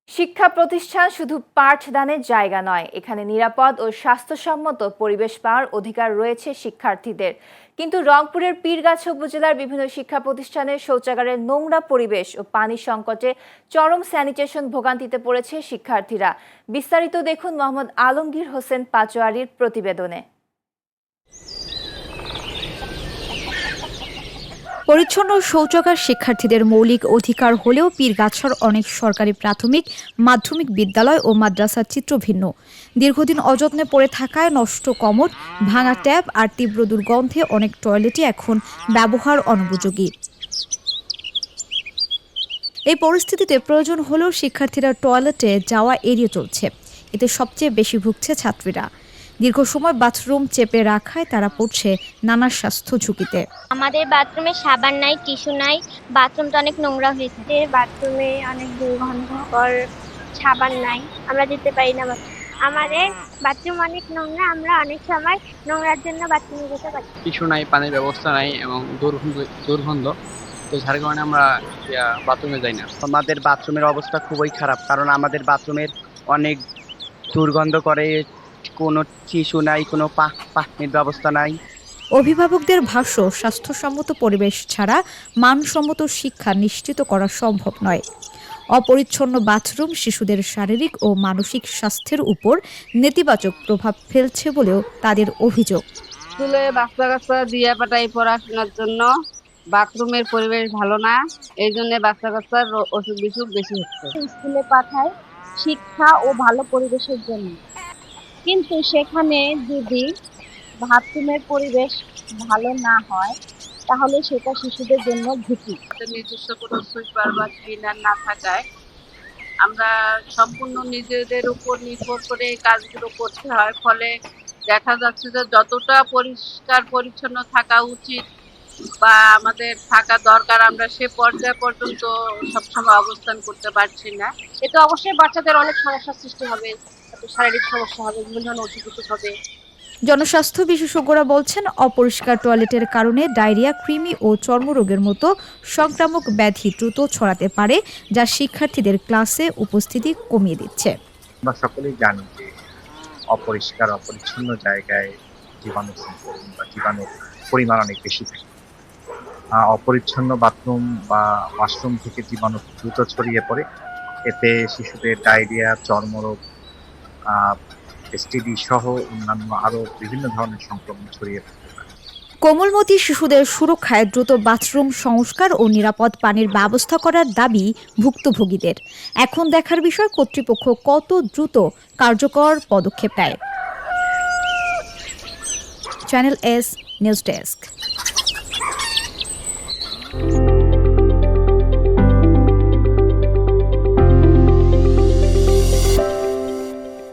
শিক্ষা প্রতিষ্ঠান শুধু পাঠদানের জায়গা নয়, এখানে নিরাপদ ও স্বাস্থ্যসম্মত পরিবেশ পাওয়ার অধিকার রয়েছে শিক্ষার্থীদের। কিন্তু রংপুরের পীরগাছা উপজেলার বিভিন্ন শিক্ষা প্রতিষ্ঠানের শৌচাগারের নোংরা পরিবেশ ও পানি সংকটে চরম স্যানিটেশন ভোগান্তিতে পড়েছে শিক্ষার্থীরা। বিস্তারিত দেখুন মোহাম্মদ আলমগীর হোসেন পাচোয়ারির প্রতিবেদনে। পরিচ্ছন্ন শৌচাগার শিক্ষার্থীদের মৌলিক অধিকার হলেও পীরগাছার অনেক সরকারি প্রাথমিক মাধ্যমিক বিদ্যালয় ও মাদ্রাসার চিত্র ভিন্ন। দীর্ঘদিন অযত্নে পড়ে থাকায় নষ্ট কমোড, ভাঙা ট্যাপ আর তীব্র দুর্গন্ধে অনেক টয়লেটই এখন ব্যবহার অনুপযোগী। এই পরিস্থিতিতে প্রয়োজন হলেও শিক্ষার্থীরা টয়লেটে যাওয়া এড়িয়ে চলছে। এতে সবচেয়ে বেশি ভুগছে ছাত্রীরা। দীর্ঘ সময় বাথরুম চেপে রাখায় তারা পড়ছে নানা স্বাস্থ্য ঝুঁকিতে। আমাদের বাথরুমে সাবান নাই, টিস্যু নাই, বাথরুমটা অনেক নোংরা হয়েছে। বাথরুমে অনেক দুর্গন্ধকর, সাবান নাই, আমরা যেতে পারি না। আমাদের বাথরুম অনেক নোংরা, আমরা অনেক সময় নোংরার জন্য বাথরুমে যেতে পারি। টিস্যু নাই, পানির ব্যবস্থা নাই এবং দুর্গন্ধ, তো যার কারণে আমরা বাথরুমে যাই না। আমাদের বাথরুমের অবস্থা খুবই খারাপ, কারণ আমাদের বাথরুমের অনেক দুর্গন্ধ করে, কোনো টিস্যু নাই, কোনো পানির ব্যবস্থা নাই। অভিভাবকদের ভাষ্য, স্বাস্থ্যসম্মত পরিবেশ ছাড়া মানসম্মত শিক্ষা নিশ্চিত করা সম্ভব নয়। অপরিচ্ছন্ন বাথরুম শিশুদের শারীরিক ও মানসিক স্বাস্থ্যের উপর নেতিবাচক প্রভাব ফেলছে বলেও তাদের অভিযোগ। স্কুলে বাচ্চা কাচ্চা দিয়ে পাঠাই পড়াশোনার জন্য, বাথরুমের পরিবেশ ভালো না, এই জন্য বাচ্চা কাচ্চার অসুখ বিসুখ বেশি হচ্ছে। স্কুলে পাঠায় শিক্ষা ও ভালো পরিবেশের জন্য, কিন্তু সেখানে যদি বাথরুমের পরিবেশ ভালো না হয় তাহলে সেটা শিশুদের জন্য ঝুঁকি। নিজস্ব কোনো সুইপার বা ক্লিনার না থাকায় আমরা সম্পূর্ণ নিজেদের উপর নির্ভর করে এই কাজগুলো করতে হয়। ফলে দেখা যাচ্ছে যে যতটা পরিষ্কার পরিচ্ছন্ন থাকা উচিত বা আমাদের থাকা দরকার, আমরা সে পর্যায় পর্যন্ত সবসময় অবস্থান করতে পারছি না। এতে অবশ্যই বাচ্চাদের অনেক সমস্যার সৃষ্টি হবে, শারীরিক সমস্যা হবে, বিভিন্ন ধরনের অসুখ হবে। জনস্বাস্থ্য বিশেষজ্ঞরা বলছেন, অপরিষ্কার টয়লেটের কারণে ডায়রিয়া, কৃমি ও চর্মরোগের মতো সংক্রামক ব্যাধি দ্রুত ছড়াতে পারে, যা শিক্ষার্থীদের ক্লাসে উপস্থিতি কমিয়ে দিচ্ছে। আমরা সকলেই জানি যে অপরিচ্ছন্ন জায়গায় জীবাণু সংক্রমণ বা জীবাণুর পরিমাণ অনেক বেশি থাকে। অপরিচ্ছন্ন বাথরুম বা ওয়াশরুম থেকে জীবাণু দ্রুত ছড়িয়ে পড়ে। এতে শিশুদের ডায়রিয়া, চর্মরোগ, এসটিডি সহ অন্যান্য আরও বিভিন্ন ধরনের সংক্রমণ ছড়িয়ে পড়তে পারে। কোমলমতি শিশুদের সুরক্ষায় দ্রুত বাথরুম সংস্কার ও নিরাপদ পানির ব্যবস্থা করার দাবি ভুক্তভোগীদের। এখন দেখার বিষয় কর্তৃপক্ষ কত দ্রুত কার্যকর পদক্ষেপ নেয়। Channel S news desk.